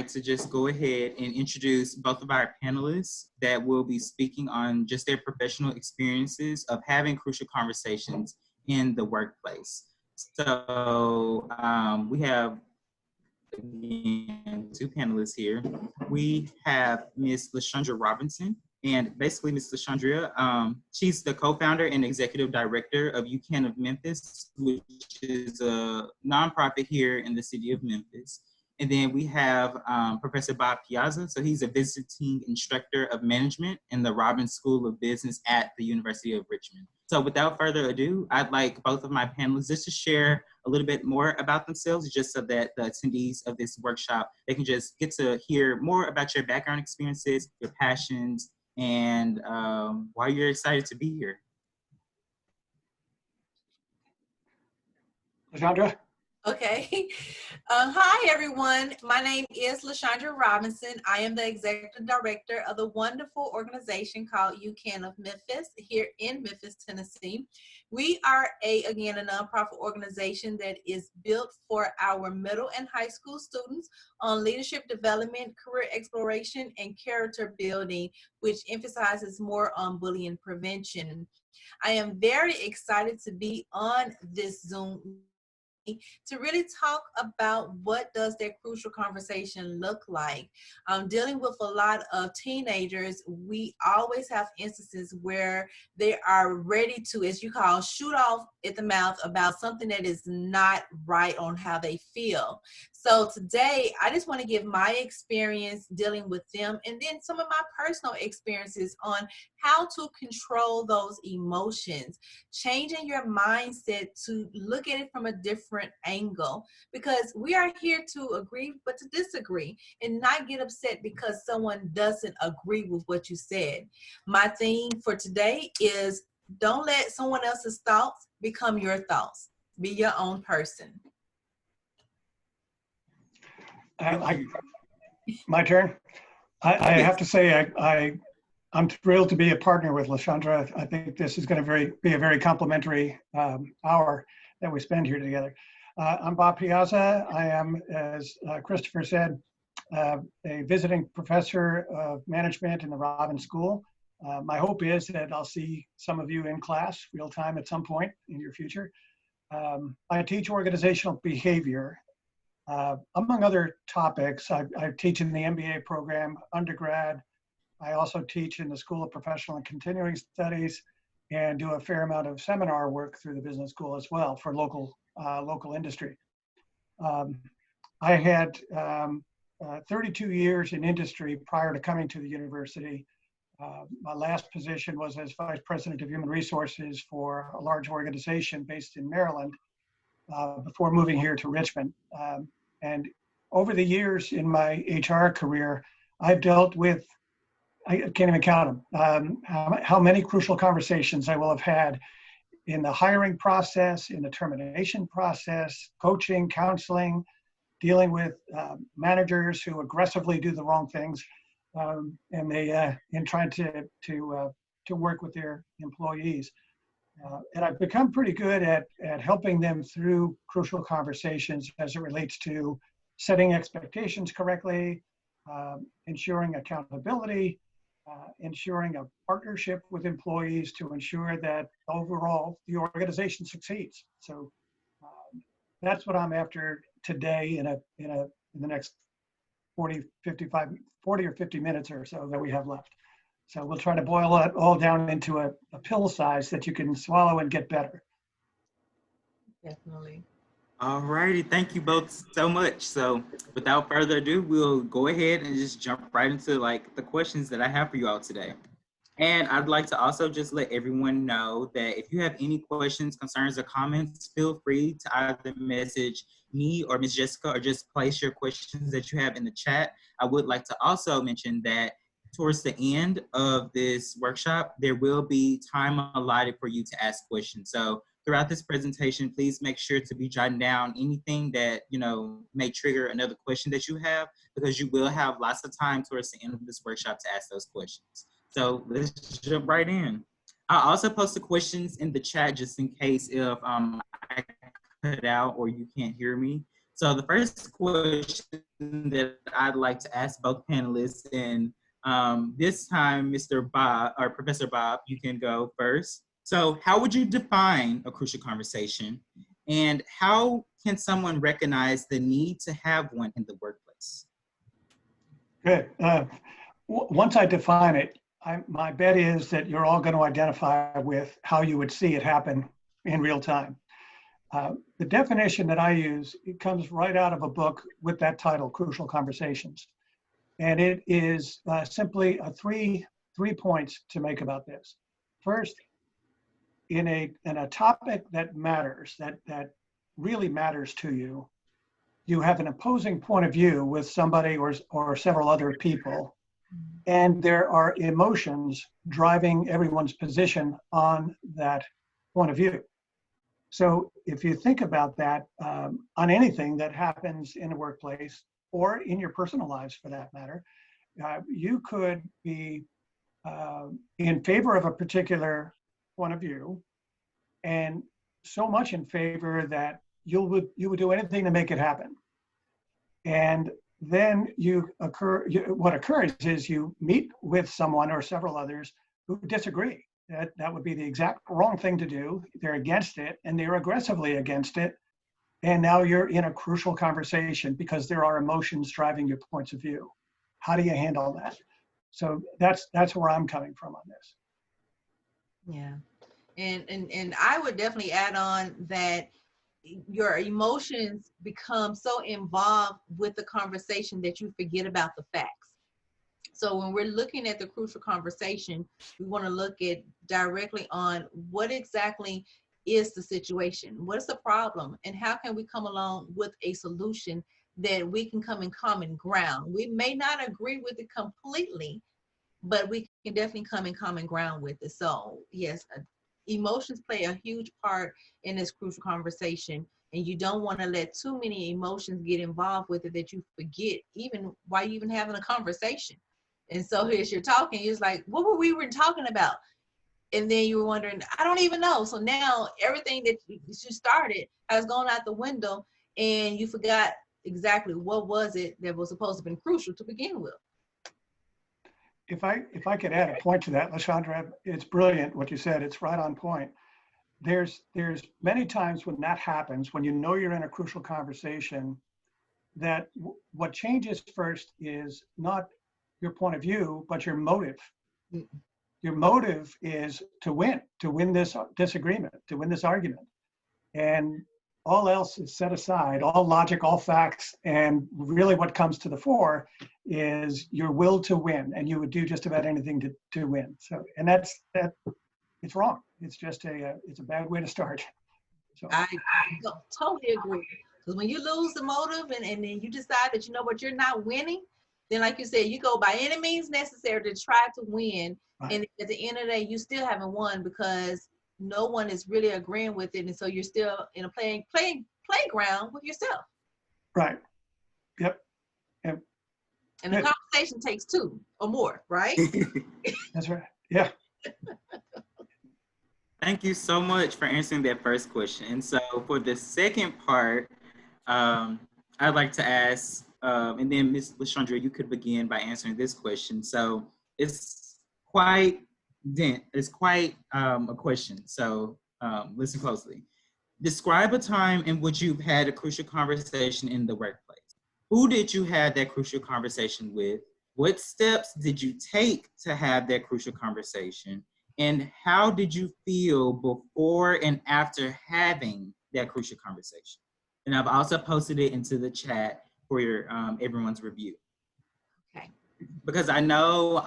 to just go ahead and introduce both of our panelists that will be speaking on just their professional experiences of having crucial conversations in the workplace. So we have, again, two panelists here. We have Ms. Leshundra Robinson, and basically Ms. Leshundra, she's the co-founder and executive director of UCAN of Memphis, which is a nonprofit here in the city of Memphis. And then we have Professor Bob Piazza. So he's a visiting instructor of management in the Robbins School of Business at the University of Richmond. So without further ado, I'd like both of my panelists just to share a little bit more about themselves, just so that the attendees of this workshop, they can just get to hear more about your background experiences, your passions, and why you're excited to be here. Leshundra? Okay. Hi, everyone. My name is Leshundra Robinson. I am the executive director of the wonderful organization called UCAN of Memphis here in Memphis, Tennessee. We are, again, a nonprofit organization that is built for our middle and high school students on leadership development, career exploration, and character building, which emphasizes more on bullying prevention. I am very excited to be on this Zoom to really talk about what does that crucial conversation look like. Dealing with a lot of teenagers, we always have instances where they are ready to, as you call, shoot off at the mouth about something that is not right on how they feel. So today, I just want to give my experience dealing with them and then some of my personal experiences on how to control those emotions, changing your mindset to look at it from a different angle, because we are here to agree but to disagree and not get upset because someone doesn't agree with what you said. My theme for today is don't let someone else's thoughts become your thoughts. Be your own person. My turn. I have to say I'm thrilled to be a partner with Leshundra. I think this is going to be a very complimentary hour that we spend here together. I'm Bob Piazza. I am, as Christopher said, a visiting professor of management in the Robbins School. My hope is that I'll see some of you in class real time at some point in your future. I teach organizational behavior. Among other topics, I teach in the MBA program, undergrad. I also teach in the School of Professional and Continuing Studies and do a fair amount of seminar work through the business school as well for local industry. I had 32 years in industry prior to coming to the university. My last position was as Vice President of Human Resources for a large organization based in Maryland before moving here to Richmond. And over the years in my HR career, I've dealt with, I can't even count them, how many crucial conversations I will have had in the hiring process, in the termination process, coaching, counseling, dealing with managers who aggressively do the wrong things, and trying to work with their employees. And I've become pretty good at helping them through crucial conversations as it relates to setting expectations correctly, ensuring accountability, ensuring a partnership with employees to ensure that overall the organization succeeds. So that's what I'm after today in the next 40 or 50 minutes or so that we have left. So we'll try to boil it all down into a pill size that you can swallow and get better. Definitely. All righty, thank you both so much. So without further ado, we'll go ahead and just jump right into like the questions that I have for you all today. And I'd like to also just let everyone know that if you have any questions, concerns, or comments, feel free to either message me or Ms. Jessica, or just place your questions that you have in the chat. I would like to also mention that towards the end of this workshop, there will be time allotted for you to ask questions. So throughout this presentation, please make sure to be jotting down anything that, you know, may trigger another question that you have, because you will have lots of time towards the end of this workshop to ask those questions. So let's jump right in. I'll also post the questions in the chat just in case if I cut out or you can't hear me. So the first question that I'd like to ask both panelists, and this time, Mr. Bob or Professor Bob, you can go first. So how would you define a crucial conversation, and how can someone recognize the need to have one in the workplace? Good. Once I define it, my bet is that you're all going to identify with how you would see it happen in real time. The definition that I use, it comes right out of a book with that title, Crucial Conversations. And it is simply three points to make about this. First, in a topic that matters, that really matters to you, you have an opposing point of view with somebody or several other people, and there are emotions driving everyone's position on that point of view. So if you think about that on anything that happens in a workplace or in your personal lives for that matter, you could be in favor of a particular point of view, and so much in favor that you would do anything to make it happen. And then what occurs is you meet with someone or several others who disagree. That would be the exact wrong thing to do. They're against it, and they're aggressively against it. And now you're in a crucial conversation because there are emotions driving your points of view. How do you handle that? So that's where I'm coming from on this. Yeah. And I would definitely add on that your emotions become so involved with the conversation that you forget about the facts. So when we're looking at the crucial conversation, we want to look at directly on what exactly is the situation, what's the problem, and how can we come along with a solution that we can come in common ground. We may not agree with it completely, but we can definitely come in common ground with it. So yes, emotions play a huge part in this crucial conversation, and you don't want to let too many emotions get involved with it that you forget even why you even having a conversation. And so as you're talking, it's like, what were we even talking about? And then you were wondering, I don't even know. So now everything that you started has gone out the window, and you forgot exactly what was it that was supposed to be crucial to begin with. If I could add a point to that, Leshundra, it's brilliant what you said. It's right on point. There's many times when that happens, when you know you're in a crucial conversation, that what changes first is not your point of view, but your motive. Your motive is to win this disagreement, to win this argument. And all else is set aside, all logic, all facts, and really what comes to the fore is your will to win, and you would do just about anything to win. So, and that it's wrong. It's just it's a bad way to start. So I totally agree. Because when you lose the motive and then you decide that, you know what, you're not winning, then like you said, you go by any means necessary to try to win. Right. And at the end of the day, you still haven't won because no one is really agreeing with it. And so you're still in a playground with yourself. Right. Yep. And the conversation takes two or more, right? That's right. Yeah. Thank you so much for answering that first question. And so for the second part, I'd like to ask, and then Ms. Leshundra, you could begin by answering this question. So it's quite a question. So listen closely. Describe a time in which you've had a crucial conversation in the workplace. Who did you have that crucial conversation with? What steps did you take to have that crucial conversation? And how did you feel before and after having that crucial conversation? And I've also posted it into the chat for your everyone's review. Okay. Because I know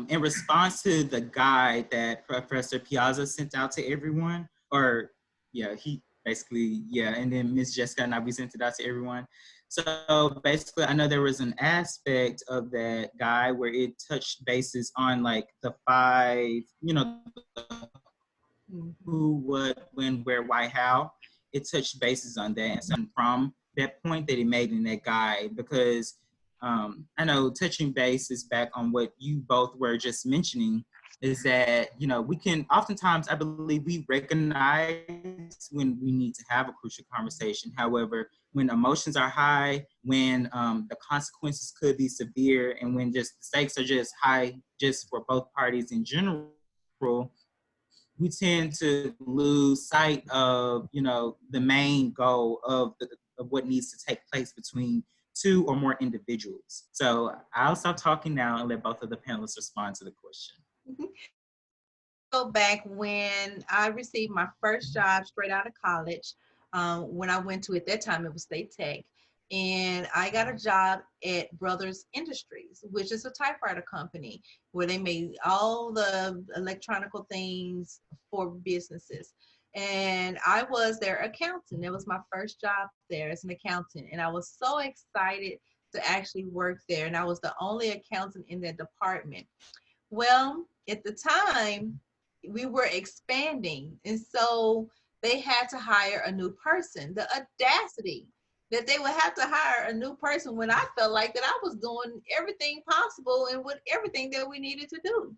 in response to the guide that Professor Piazza sent out to everyone, or yeah, he basically, yeah, and then Ms. Jessica and I, we sent it out to everyone. So basically, I know there was an aspect of that guide where it touched bases on like the 5, who, what, when, where, why, how. It touched bases on that. And so from that point that he made in that guide, because I know touching base is back on what you both were just mentioning, is that, you know, we can oftentimes, I believe, we recognize when we need to have a crucial conversation. However, when emotions are high, when the consequences could be severe, and when just the stakes are just high, just for both parties in general, we tend to lose sight of, you know, the main goal of what needs to take place between two or more individuals. So I'll stop talking now and let both of the panelists respond to the question. Go back when I received my first job straight out of college. When I went to, at that time, it was State Tech. And I got a job at Brothers Industries, which is a typewriter company where they made all the electronical things for businesses. And I was their accountant. It was my first job there as an accountant. And I was so excited to actually work there. And I was the only accountant in that department. Well, at the time, we were expanding. And so they had to hire a new person. The audacity that they would have to hire a new person when I felt like that I was doing everything possible and with everything that we needed to do.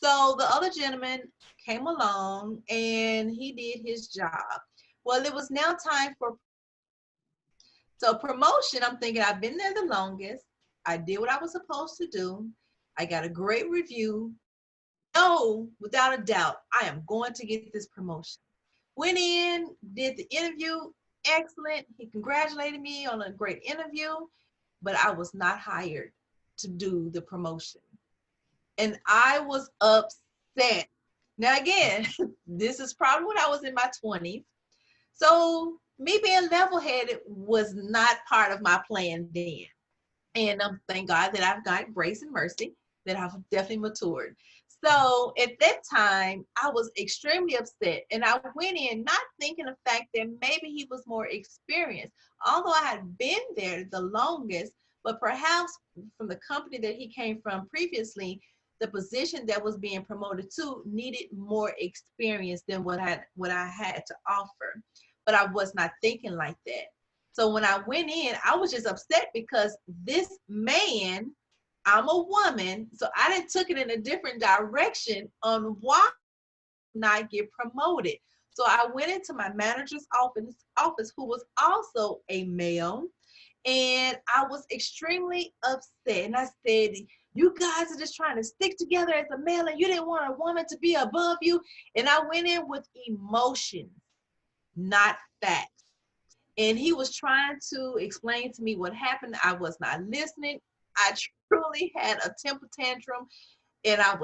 So the other gentleman came along and he did his job. Well, it was now time for promotion. I'm thinking I've been there the longest. I did what I was supposed to do. I got a great review. No, without a doubt, I am going to get this promotion. Went in, did the interview, excellent. He congratulated me on a great interview, but I was not hired to do the promotion. And I was upset. Now again, this is probably when I was in my 20s. So me being level-headed was not part of my plan then. And thank God that I've got grace and mercy, that I've definitely matured. So at that time, I was extremely upset. And I went in not thinking the fact that maybe he was more experienced. Although I had been there the longest, but perhaps from the company that he came from previously, the position that was being promoted to needed more experience than what I had to offer. But I was not thinking like that. So when I went in, I was just upset because this man, I'm a woman, so I didn't took it in a different direction on why not get promoted. So I went into my manager's office, who was also a male, and I was extremely upset. And I said, you guys are just trying to stick together as a male, and you didn't want a woman to be above you. And I went in with emotions, not facts. And he was trying to explain to me what happened. I was not listening. I truly had a temper tantrum, and I'm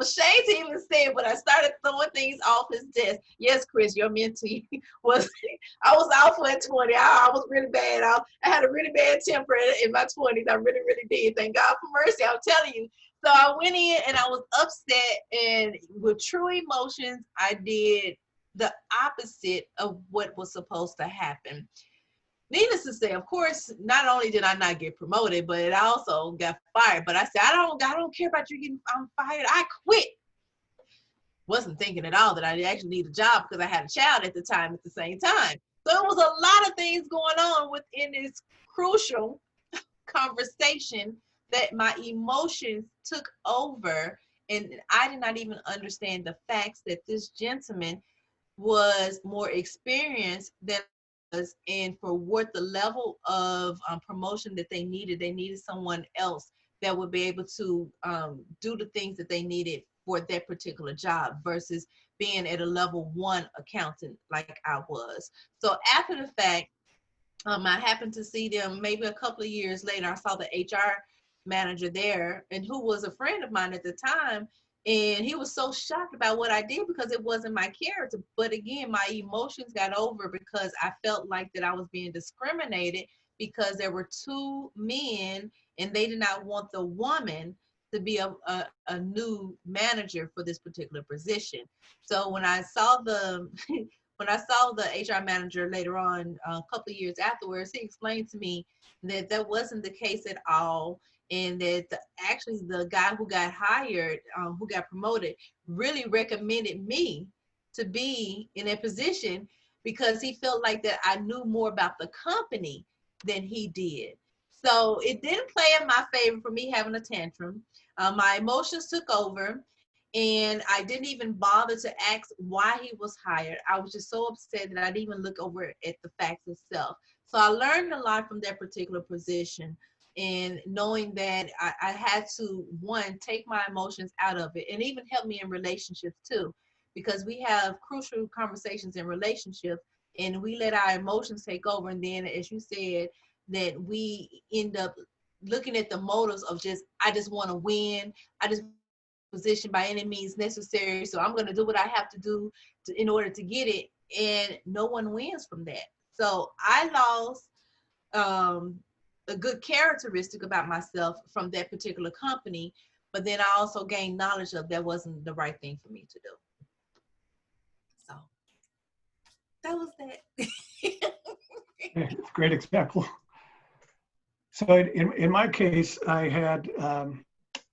ashamed to even say it, but I started throwing things off his desk. Yes, Chris, your mentee was, I was out for 20. I was really bad. I had a really bad temper in my 20s. I really, really did. Thank God for mercy, I'm telling you. So I went in and I was upset, and with true emotions, I did the opposite of what was supposed to happen. Needless to say, of course, not only did I not get promoted, but I also got fired. But I said, I don't care about you getting fired. I quit. Wasn't thinking at all that I actually need a job because I had a child at the time at the same time. So it was a lot of things going on within this crucial conversation that my emotions took over. And I did not even understand the facts that this gentleman was more experienced than us, and for what the level of promotion that they needed someone else that would be able to do the things that they needed for that particular job versus being at a level 1 accountant like I was. So after the fact, I happened to see them maybe a couple of years later. I saw the HR manager there, and who was a friend of mine at the time. And he was so shocked about what I did because it wasn't my character. But again, my emotions got over because I felt like that I was being discriminated because there were 2 men and they did not want the woman to be a new manager for this particular position. So when I saw the when I saw the HR manager later on, a couple of years afterwards, he explained to me that that wasn't the case at all. And that actually the guy who got hired, who got promoted, really recommended me to be in a position because he felt like that I knew more about the company than he did. So it didn't play in my favor for me having a tantrum. My emotions took over, and I didn't even bother to ask why he was hired. I was just so upset that I didn't even look over at the facts itself. So I learned a lot from that particular position, and knowing that I had to, one, take my emotions out of it, and even help me in relationships too, because we have crucial conversations in relationships, and we let our emotions take over. And then, as you said, that we end up looking at the motives of just, I just want to win. I just position by any means necessary. So I'm going to do what I have to do in order to get it. And no one wins from that. So I lost a good characteristic about myself from that particular company. But then I also gained knowledge of that wasn't the right thing for me to do. So that was that. Great example. So in my case, I had,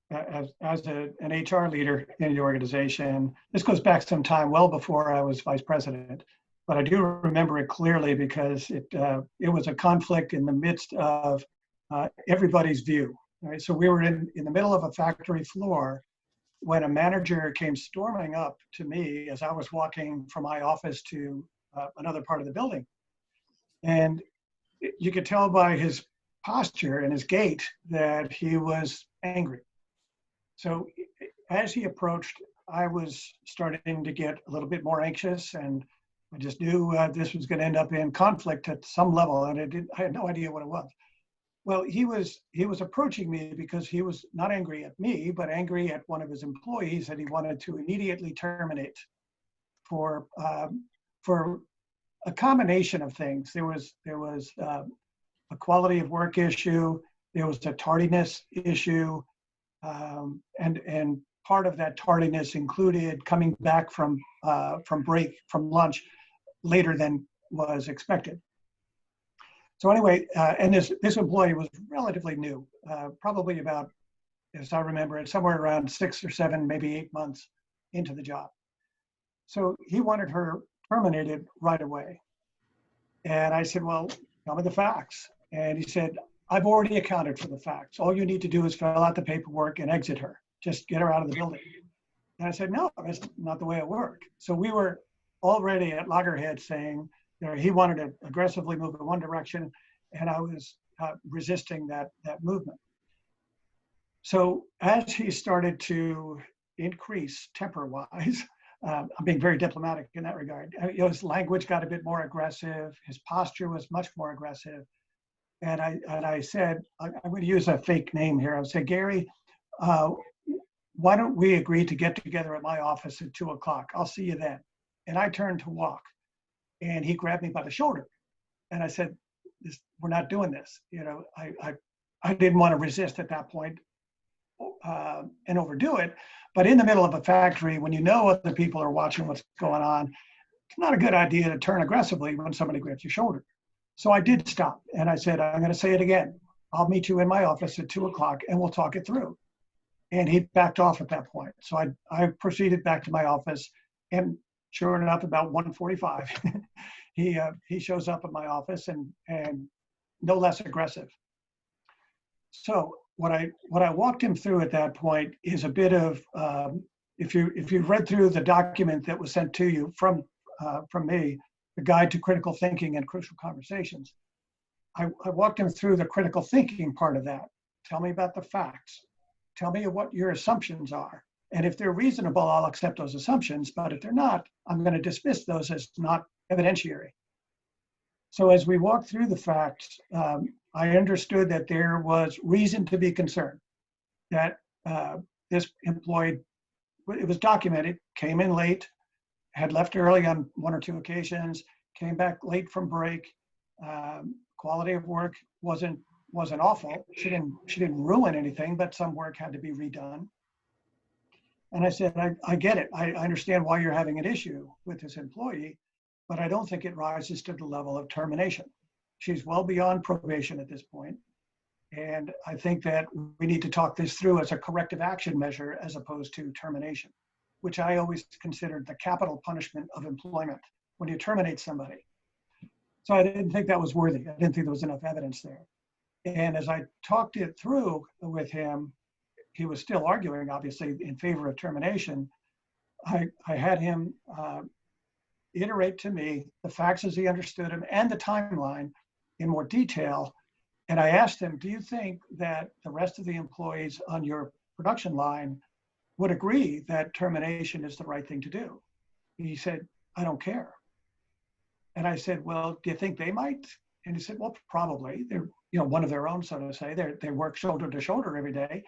as an HR leader in the organization, this goes back some time, well before I was vice president, but I do remember it clearly because it was a conflict in the midst of everybody's view. Right? So we were in the middle of a factory floor when a manager came storming up to me as I was walking from my office to another part of the building. And you could tell by his posture and his gait that he was angry. So as he approached, I was starting to get a little bit more anxious, and I just knew this was going to end up in conflict at some level, and I had no idea what it was. Well, he was approaching me because he was not angry at me, but angry at one of his employees that he wanted to immediately terminate for a combination of things. There was a quality of work issue. There was a tardiness issue. And part of that tardiness included coming back from lunch later than was expected. So anyway, and this employee was relatively new, probably about, as I remember it, somewhere around 6 or 7, maybe 8 months into the job. So he wanted her terminated right away. And I said, well, tell me the facts. And he said, I've already accounted for the facts. All you need to do is fill out the paperwork and exit her. Just get her out of the building. And I said, no, that's not the way it worked. So we were already at loggerheads saying, he wanted to aggressively move in one direction, and I was resisting that movement. So as he started to increase temper-wise, I'm being very diplomatic in that regard. His language got a bit more aggressive. His posture was much more aggressive. And I said, I'm going to use a fake name here. I said, Gary, why don't we agree to get together at my office at 2 o'clock? I'll see you then. And I turned to walk, and he grabbed me by the shoulder. And I said, we're not doing this. I didn't want to resist at that point and overdo it. But in the middle of a factory, when you know other people are watching what's going on, it's not a good idea to turn aggressively when somebody grabs your shoulder. So I did stop, and I said, I'm going to say it again. I'll meet you in my office at 2 o'clock, and we'll talk it through. And he backed off at that point. So I proceeded back to my office, and sure enough, about 1:45, he shows up at my office and no less aggressive. So what I walked him through at that point is a bit of, if you've read through the document that was sent to you from me, the Guide to Critical Thinking and Crucial Conversations, I walked him through the critical thinking part of that. Tell me about the facts. Tell me what your assumptions are. And if they're reasonable, I'll accept those assumptions. But if they're not, I'm going to dismiss those as not evidentiary. So as we walked through the facts, I understood that there was reason to be concerned that this employee, it was documented, came in late, had left early on 1 or 2 occasions, came back late from break. Quality of work wasn't awful. She didn't ruin anything, but some work had to be redone. And I said, I get it. I understand why you're having an issue with this employee, but I don't think it rises to the level of termination. She's well beyond probation at this point. And I think that we need to talk this through as a corrective action measure as opposed to termination, which I always considered the capital punishment of employment when you terminate somebody. So I didn't think that was worthy. I didn't think there was enough evidence there. And as I talked it through with him, he was still arguing, obviously, in favor of termination. I had him iterate to me the facts as he understood them and the timeline in more detail. And I asked him, do you think that the rest of the employees on your production line would agree that termination is the right thing to do? He said, I don't care. And I said, well, do you think they might? And he said, well, probably. They're, one of their own, so to say. They work shoulder to shoulder every day.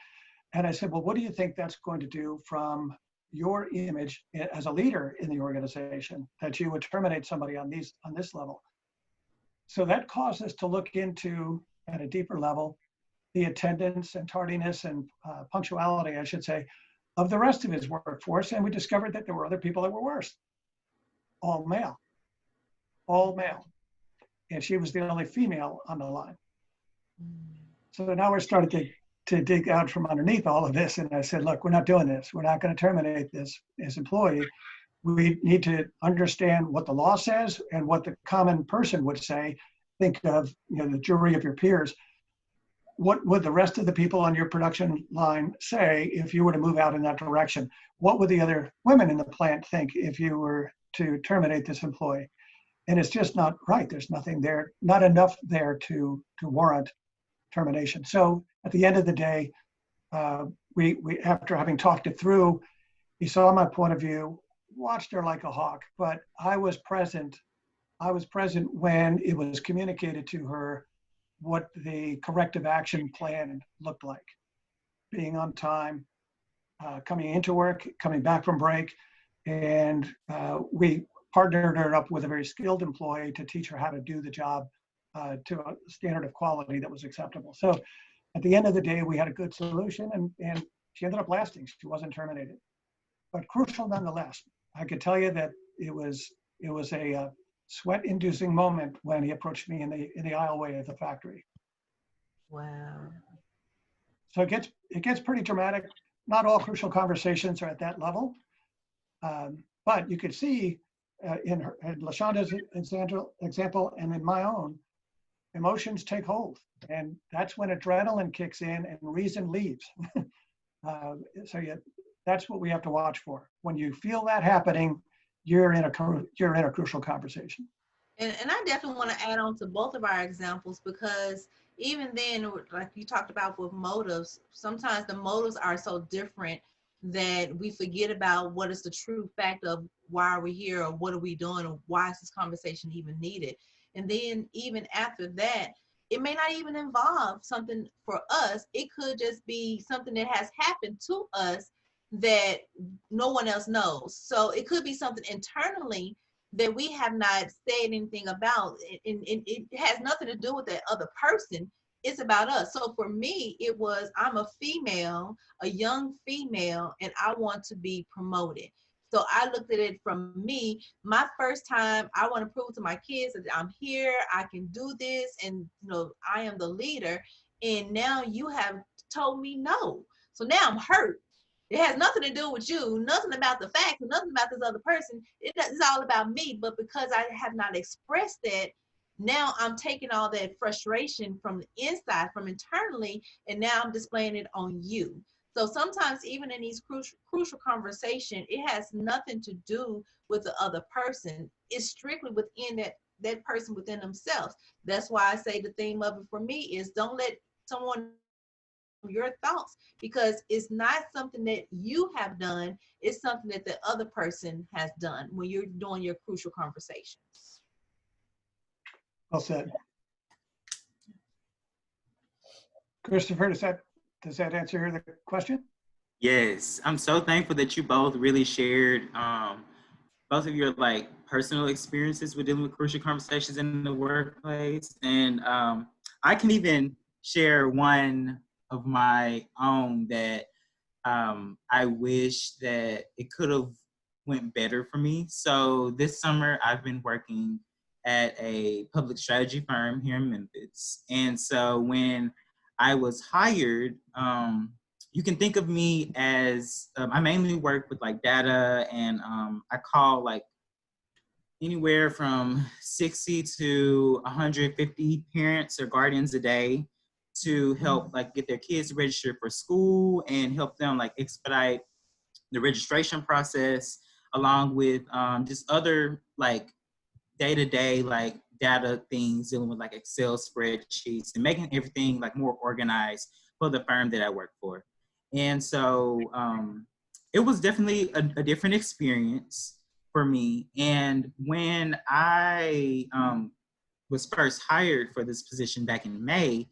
And I said, well, what do you think that's going to do from your image as a leader in the organization, that you would terminate somebody on this level? So that caused us to look into, at a deeper level, the attendance and tardiness and punctuality, I should say, of the rest of his workforce. And we discovered that there were other people that were worse. All male. And she was the only female on the line. So now we're starting to dig out from underneath all of this. And I said, look, we're not doing this. We're not going to terminate this employee. We need to understand what the law says and what the common person would say. Think of the jury of your peers. What would the rest of the people on your production line say if you were to move out in that direction? What would the other women in the plant think if you were to terminate this employee? And it's just not right. There's nothing there, not enough there to warrant termination. So at the end of the day, we after having talked it through, he saw my point of view, watched her like a hawk, but I was present. I was present when it was communicated to her what the corrective action plan looked like. Being on time, coming into work, coming back from break, and we partnered her up with a very skilled employee to teach her how to do the job to a standard of quality that was acceptable. So at the end of the day, we had a good solution, and she ended up lasting. She wasn't terminated, but crucial nonetheless. I could tell you that it was a sweat-inducing moment when he approached me in the aisleway of the factory. Wow. So it gets pretty dramatic. Not all crucial conversations are at that level, but you could see in Leshundra's example and in my own, emotions take hold, and that's when adrenaline kicks in and reason leaves. That's what we have to watch for. When you feel that happening, you're in a crucial conversation. And I definitely want to add on to both of our examples, because even then, like you talked about with motives, sometimes the motives are so different that we forget about what is the true fact of why are we here, or what are we doing, or why is this conversation even needed. And then even after that, it may not even involve something for us. It could just be something that has happened to us that no one else knows. So it could be something internally that we have not said anything about. It has nothing to do with that other person. It's about us. So for me, it was, I'm a female, a young female, and I want to be promoted. So I looked at it from me, my first time, I want to prove to my kids that I'm here, I can do this, and I am the leader. And now you have told me no. So now I'm hurt. It has nothing to do with you, nothing about the facts, nothing about this other person. It's all about me. But because I have not expressed that, now I'm taking all that frustration from the inside, from internally, and now I'm displaying it on you. So sometimes even in these crucial conversations, it has nothing to do with the other person. It's strictly within that person within themselves. That's why I say the theme of it for me is don't let someone your thoughts, because it's not something that you have done, it's something that the other person has done when you're doing your crucial conversations. Well said. Christopher, does that answer the question? Yes, I'm so thankful that you both really shared both of your personal experiences with dealing with crucial conversations in the workplace. And I can even share one of my own that I wish that it could have went better for me. So this summer I've been working at a public strategy firm here in Memphis. And so when I was hired, you can think of me as, I mainly work with data, and I call anywhere from 60 to 150 parents or guardians a day. to help like get their kids registered for school and help them like expedite the registration process, along with just other like day-to-day like data things dealing with like Excel spreadsheets and making everything like more organized for the firm that I work for. And so it was definitely a different experience for me. And when I was first hired for this position back in May,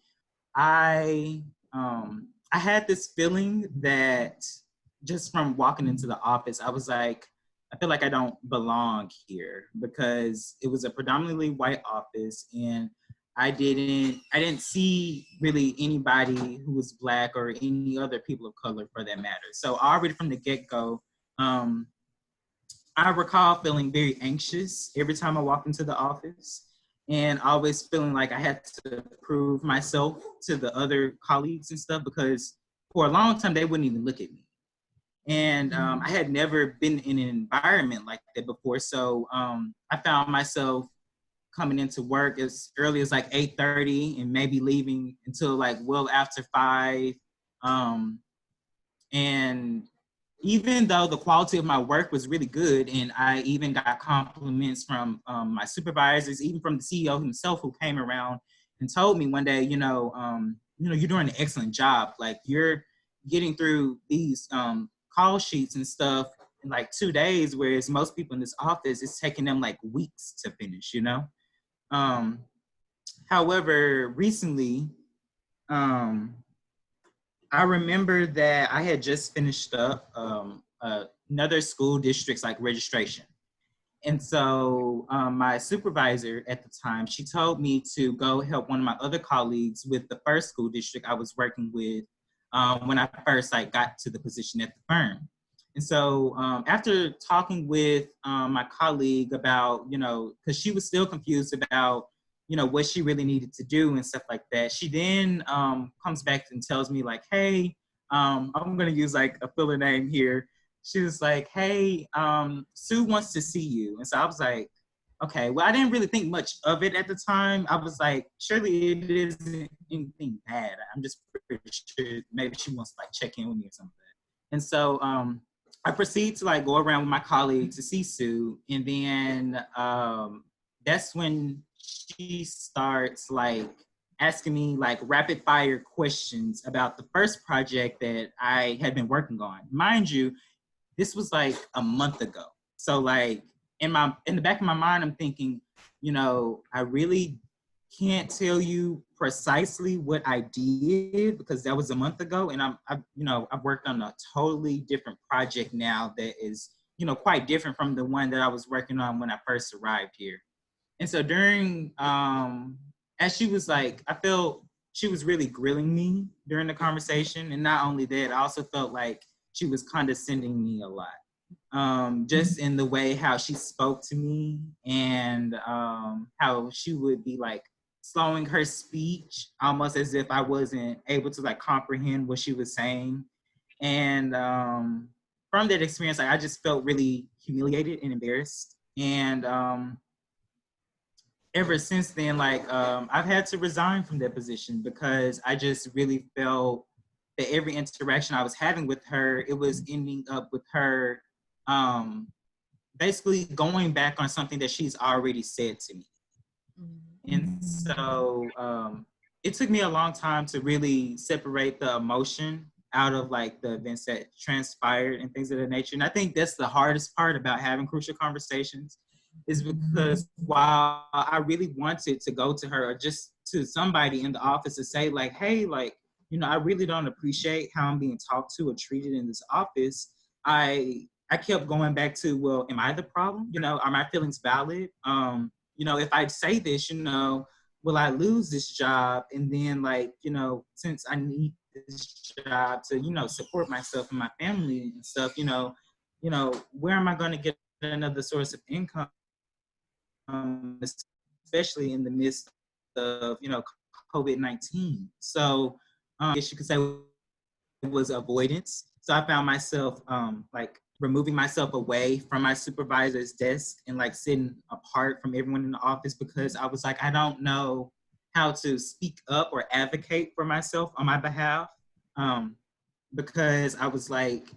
I I had this feeling that just from walking into the office, I was like, I feel like I don't belong here, because it was a predominantly white office, and I didn't see really anybody who was Black or any other people of color for that matter. So already from the get-go, I recall feeling very anxious every time I walked into the office, and always feeling like I had to prove myself to the other colleagues and stuff, because for a long time they wouldn't even look at me. And I had never been in an environment like that before. So I found myself coming into work as early as like 8:30 and maybe leaving until like well after 5. And even though the quality of my work was really good, and I even got compliments from my supervisors, even from the CEO himself, who came around and told me one day, you're doing an excellent job. Like, you're getting through these call sheets and stuff in like 2 days, whereas most people in this office, it's taking them like weeks to finish, However, recently, I remember that I had just finished up another school district's like registration. And so my supervisor at the time, she told me to go help one of my other colleagues with the first school district I was working with when I first like got to the position at the firm. And so after talking with my colleague about, because she was still confused about, what she really needed to do and stuff like that, she then comes back and tells me like, hey, I'm going to use like a filler name here. She was like, hey, Sue wants to see you. And so I was like, okay, well, I didn't really think much of it at the time. I was like, surely it isn't anything bad. I'm just pretty sure maybe she wants to like check in with me or something. And so I proceed to like go around with my colleagues to see Sue. And then that's when she starts like asking me like rapid fire questions about the first project that I had been working on. Mind you, this was like a month ago. So like in the back of my mind, I'm thinking, I really can't tell you precisely what I did because that was a month ago. And I've worked on a totally different project now that is, quite different from the one that I was working on when I first arrived here. And so during, as she was like, I felt she was really grilling me during the conversation. And not only that, I also felt like she was condescending me a lot, just in the way how she spoke to me, and how she would be like slowing her speech almost as if I wasn't able to like comprehend what she was saying. And from that experience, like, I just felt really humiliated and embarrassed. And ever since then, like I've had to resign from that position because I just really felt that every interaction I was having with her, it was ending up with her basically going back on something that she's already said to me. And so it took me a long time to really separate the emotion out of like the events that transpired and things of that nature. And I think that's the hardest part about having crucial conversations, is because while I really wanted to go to her or just to somebody in the office to say like, hey, like, I really don't appreciate how I'm being talked to or treated in this office, I kept going back to, well, am I the problem? Are my feelings valid? If I say this, will I lose this job? And then like, since I need this job to, support myself and my family and stuff, where am I going to get another source of income, especially in the midst of, COVID-19? So I guess you could say it was avoidance. So I found myself like removing myself away from my supervisor's desk and like sitting apart from everyone in the office, because I was like, I don't know how to speak up or advocate for myself on my behalf. Because I was like,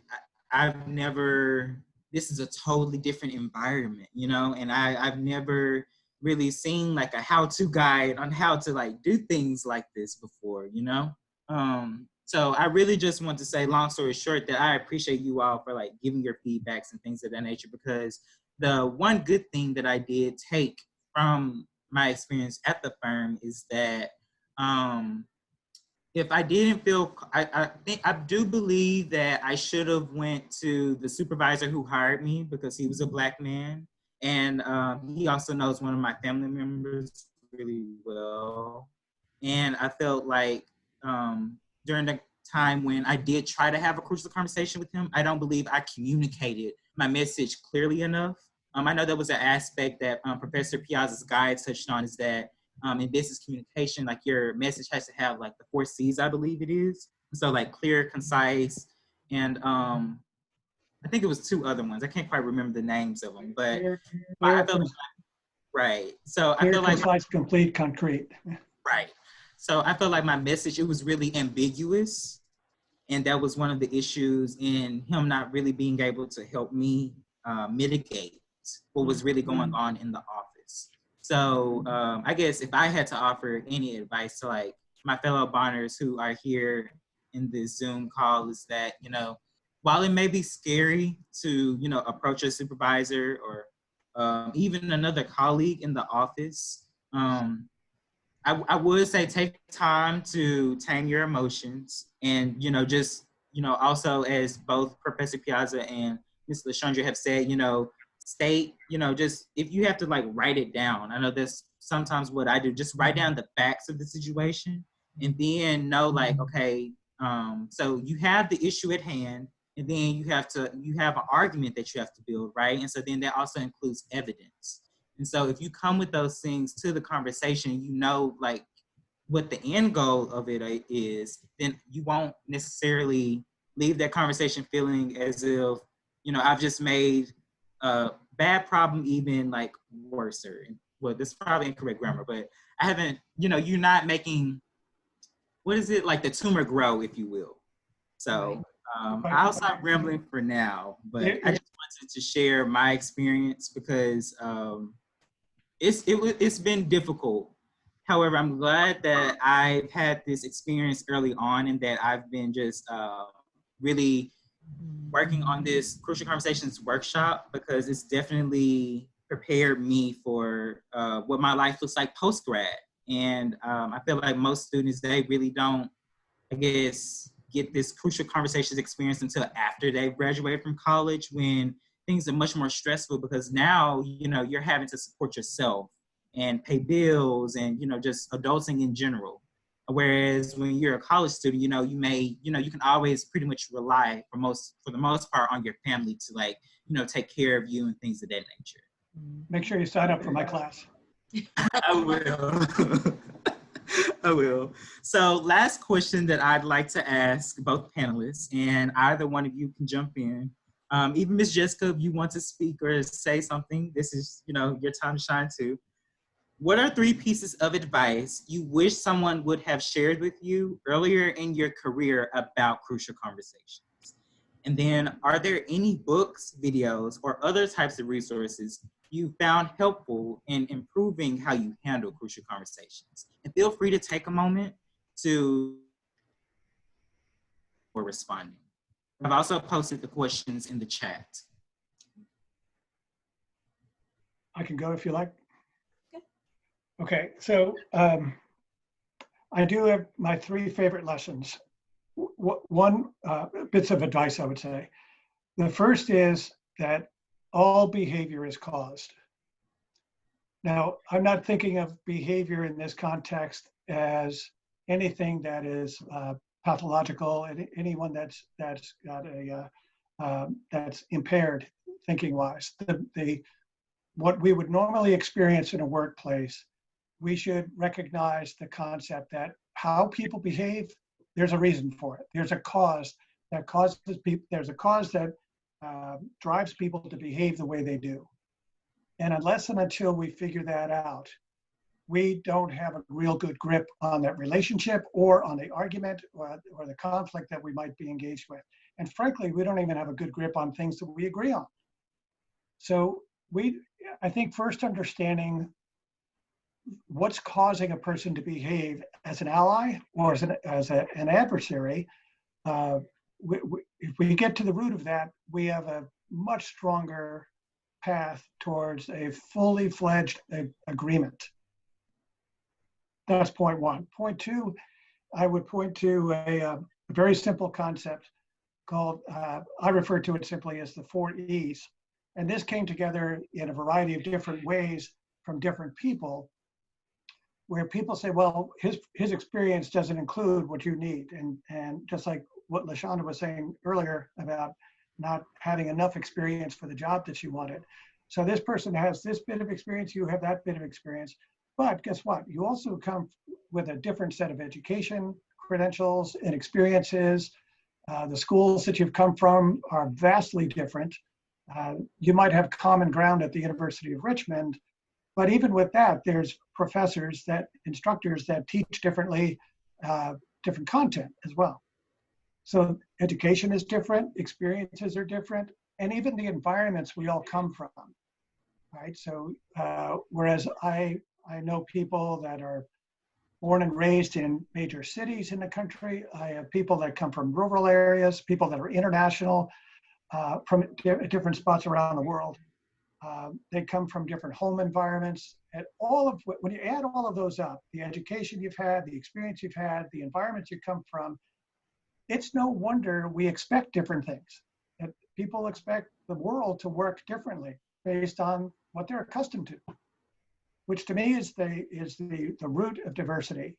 I've never, this is a totally different environment, you know, and I've never really seen like a how-to guide on how to like do things like this before, you know? So I really just want to say, long story short, that I appreciate you all for like giving your feedbacks and things of that nature, because the one good thing that I did take from my experience at the firm is that if I didn't feel, I think I do believe that I should have went to the supervisor who hired me, because he was a Black man, and he also knows one of my family members really well. And I felt like during the time when I did try to have a crucial conversation with him, I don't believe I communicated my message clearly enough. I know there was an aspect that Professor Piazza's guide touched on, is that in business communication, like your message has to have like the 4 C's, I believe it is. So like clear, concise, and I think it was 2 other ones. I can't quite remember the names of them, but I felt like, right. So I feel like concise, complete, concrete. right. So I felt like my message, it was really ambiguous, and that was one of the issues in him not really being able to help me mitigate what was really going on in the office. So I guess if I had to offer any advice to like my fellow bonders who are here in this Zoom call, is that, you know, while it may be scary to, you know, approach a supervisor or even another colleague in the office, I would say take time to tame your emotions, and, you know, just, you know, also as both Professor Piazza and Ms. Leshundra have said, you know, state, you know, just if you have to like write it down. I know that's sometimes what I do, just write down the facts of the situation, and then know like, okay, so you have the issue at hand, and then you have an argument that you have to build, right? And so then that also includes evidence. And so if you come with those things to the conversation, you know, like what the end goal of it is, then you won't necessarily leave that conversation feeling as if, you know, I've just made a bad problem even like worse. Well, this is probably incorrect grammar, but I haven't, you know, you're not making, what is it, like the tumor grow, if you will. So I'll stop rambling for now, but I just wanted to share my experience, because it's been difficult. However, I'm glad that I've had this experience early on, and that I've been just really working on this Crucial Conversations workshop, because it's definitely prepared me for what my life looks like post-grad. And I feel like most students, they really don't, I guess, get this Crucial Conversations experience until after they've graduated from college, when things are much more stressful, because now, you know, you're having to support yourself and pay bills and, you know, just adulting in general. Whereas when you're a college student, you know, you can always pretty much rely for the most part on your family to, like, you know, take care of you and things of that nature. Make sure you sign up for my class. I will. I will. So last question that I'd like to ask both panelists, and either one of you can jump in. Even Ms. Jessica, if you want to speak or say something, this is, you know, your time to shine too. What are 3 pieces of advice you wish someone would have shared with you earlier in your career about crucial conversations? And then, are there any books, videos, or other types of resources you found helpful in improving how you handle crucial conversations? And feel free to take a moment to or responding. I've also posted the questions in the chat. I can go if you like. Okay, so I do have my 3 favorite lessons. One bits of advice, I would say. The first is that all behavior is caused. Now, I'm not thinking of behavior in this context as anything that is pathological, and anyone that's got a that's impaired thinking-wise. What we would normally experience in a workplace, we should recognize the concept that how people behave, there's a reason for it. There's a cause that causes people. There's a cause that drives people to behave the way they do. And unless and until we figure that out, we don't have a real good grip on that relationship or on the argument or the conflict that we might be engaged with. And frankly, we don't even have a good grip on things that we agree on. So I think first understanding what's causing a person to behave as an ally or as an adversary, if we get to the root of that, we have a much stronger path towards a fully fledged agreement. That's point one. Point two, I would point to a very simple concept called, I refer to it simply as the 4 E's. And this came together in a variety of different ways from different people, where people say, well, his experience doesn't include what you need. And just like what Leshundra was saying earlier about not having enough experience for the job that she wanted. So this person has this bit of experience, you have that bit of experience. But guess what? You also come with a different set of education, credentials, and experiences. The schools that you've come from are vastly different. You might have common ground at the University of Richmond, but even with that, there's instructors that teach differently, different content as well. So education is different, experiences are different, and even the environments we all come from, right? So whereas I know people that are born and raised in major cities in the country. I have people that come from rural areas, people that are international, from different spots around the world. They come from different home environments. And when you add all of those up, the education you've had, the experience you've had, the environment you come from, it's no wonder we expect different things. And people expect the world to work differently based on what they're accustomed to, which to me is the root of diversity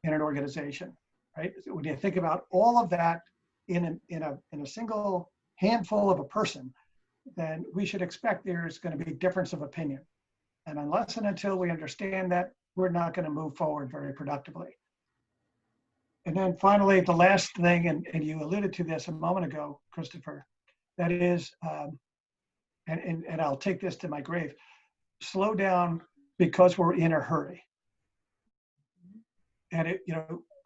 in an organization, right? When you think about all of that in a single handful of a person, then we should expect there's going to be difference of opinion. And unless and until we understand that, we're not going to move forward very productively. And then finally, the last thing, and you alluded to this a moment ago, Christopher, that is, and I'll take this to my grave, slow down because we're in a hurry. And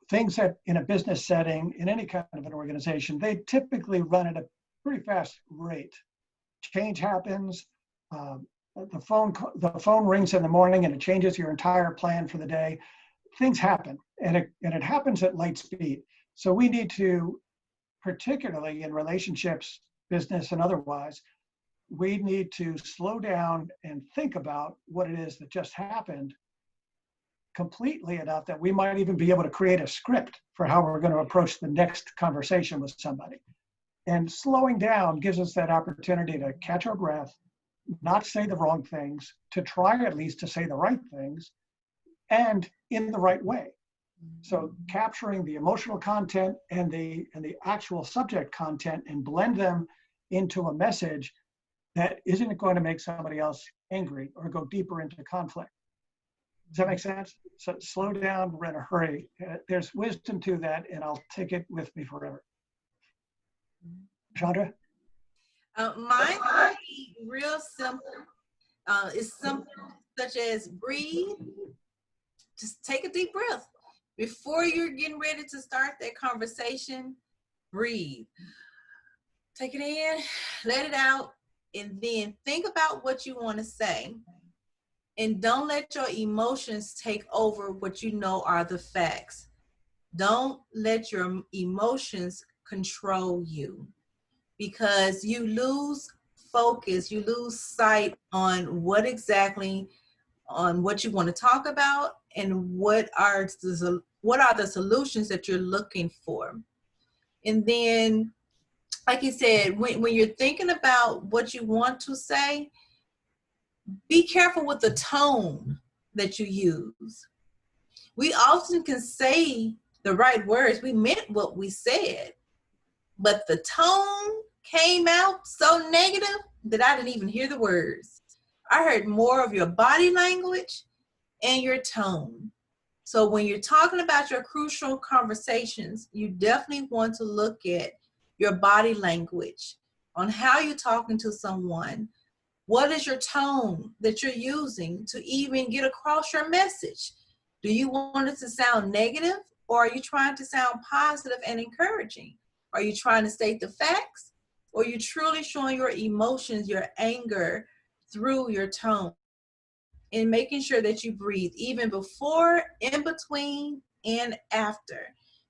things that in a business setting, in any kind of an organization, they typically run at a pretty fast rate. Change happens, the phone rings in the morning and it changes your entire plan for the day. Things happen, and it happens at light speed. So we need to, particularly in relationships, business and otherwise, we need to slow down and think about what it is that just happened completely enough that we might even be able to create a script for how we're going to approach the next conversation with somebody. And slowing down gives us that opportunity to catch our breath, not say the wrong things, to try at least to say the right things, and in the right way. So capturing the emotional content and the actual subject content and blend them into a message that isn't going to make somebody else angry or go deeper into conflict. Does that make sense? So slow down, we're in a hurry. There's wisdom to that, and I'll take it with me forever. Chandra? Mine would be real simple. It's something such as breathe. Just take a deep breath. Before you're getting ready to start that conversation, breathe. Take it in, let it out, and then think about what you want to say. And don't let your emotions take over what you know are the facts. Don't let your emotions control you, because you lose focus, you lose sight on what you want to talk about and what are the solutions that you're looking for. And then, like you said, when you're thinking about what you want to say, be careful with the tone that you use. We often can say the right words. We meant what we said, but the tone came out so negative that I didn't even hear the words. I heard more of your body language and your tone. So when you're talking about your crucial conversations, you definitely want to look at your body language on how you're talking to someone, What is your tone that you're using to even get across your message? Do you want it to sound negative, or are you trying to sound positive and encouraging? Are you trying to state the facts, or are you truly showing your emotions, your anger through your tone? And making sure that you breathe even before, in between, and after.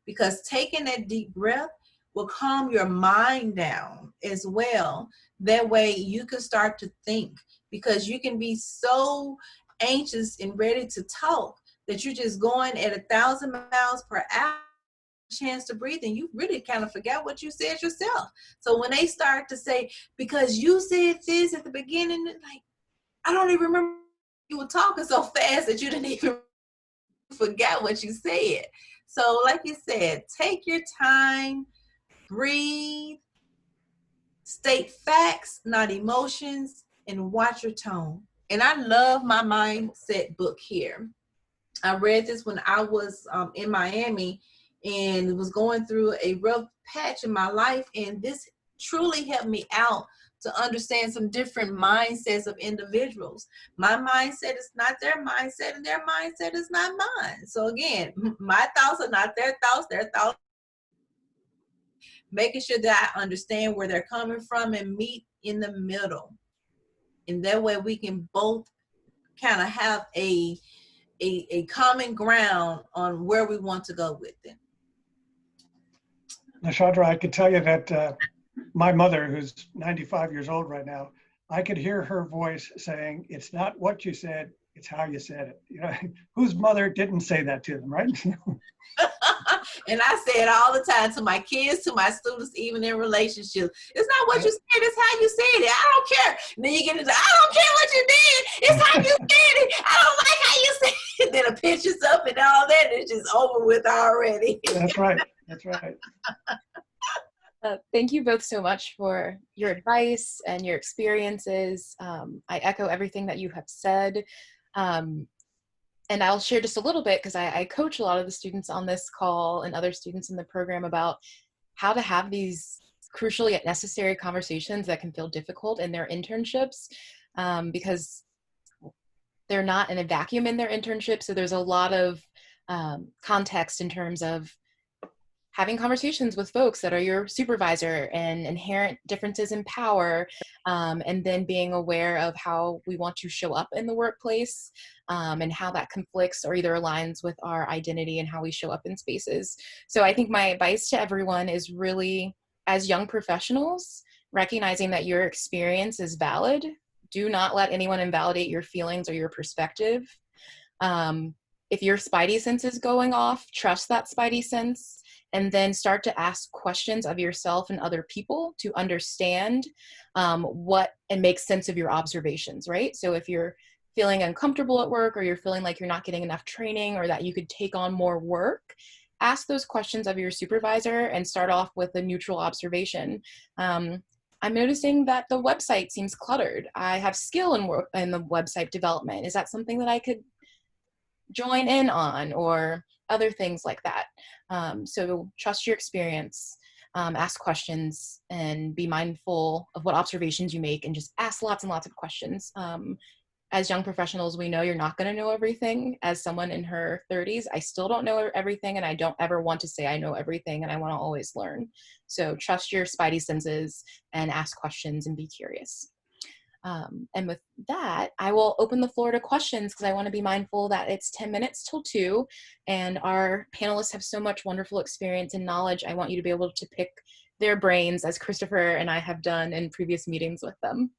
Because taking that deep breath will calm your mind down as well. That way you can start to think, because you can be so anxious and ready to talk that you're just going at 1,000 miles per hour, chance to breathe, and you really kind of forgot what you said yourself. So when they start to say, because you said this at the beginning, like, I don't even remember, you were talking so fast that you didn't even forget what you said. So like you said, take your time, breathe, state facts, not emotions, and watch your tone. And I love my mindset book here. I read this when I was in Miami and was going through a rough patch in my life. And this truly helped me out to understand some different mindsets of individuals. My mindset is not their mindset, and their mindset is not mine. So again, my thoughts are not their thoughts. Making sure that I understand where they're coming from and meet in the middle. And that way we can both kind of have a common ground on where we want to go with it. Leshundra, I could tell you that my mother, who's 95 years old right now, I could hear her voice saying, "It's not what you said, it's how you said it." You know, whose mother didn't say that to them, right? And I say it all the time to my kids, to my students, even in relationships. It's not what you said, it's how you said it. I don't care. And then you get into, I don't care what you did. It's how you said it. I don't like how you said it. Then a picture's up and all that. It's just over with already. That's right. That's right. Thank you both so much for your advice and your experiences. I echo everything that you have said. And I'll share just a little bit, because I coach a lot of the students on this call and other students in the program about how to have these crucial yet necessary conversations that can feel difficult in their internships, because they're not in a vacuum in their internship. So there's a lot of context in terms of having conversations with folks that are your supervisor, and inherent differences in power, and then being aware of how we want to show up in the workplace, and how that conflicts or either aligns with our identity and how we show up in spaces. So I think my advice to everyone is really, as young professionals, recognizing that your experience is valid. Do not let anyone invalidate your feelings or your perspective. If your spidey sense is going off, trust that spidey sense, and then start to ask questions of yourself and other people to understand what and make sense of your observations, right? So if you're feeling uncomfortable at work, or you're feeling like you're not getting enough training, or that you could take on more work, ask those questions of your supervisor and start off with a neutral observation. I'm noticing that the website seems cluttered. I have skill in the website development. Is that something that I could join in on, or other things like that? So trust your experience, ask questions, and be mindful of what observations you make, and just ask lots and lots of questions. As young professionals, we know you're not going to know everything. As someone in her 30s, I still don't know everything, and I don't ever want to say I know everything, and I want to always learn. So trust your spidey senses and ask questions and be curious. And with that, I will open the floor to questions, because I want to be mindful that it's 10 minutes till 2, and our panelists have so much wonderful experience and knowledge. I want you to be able to pick their brains, as Christopher and I have done in previous meetings with them.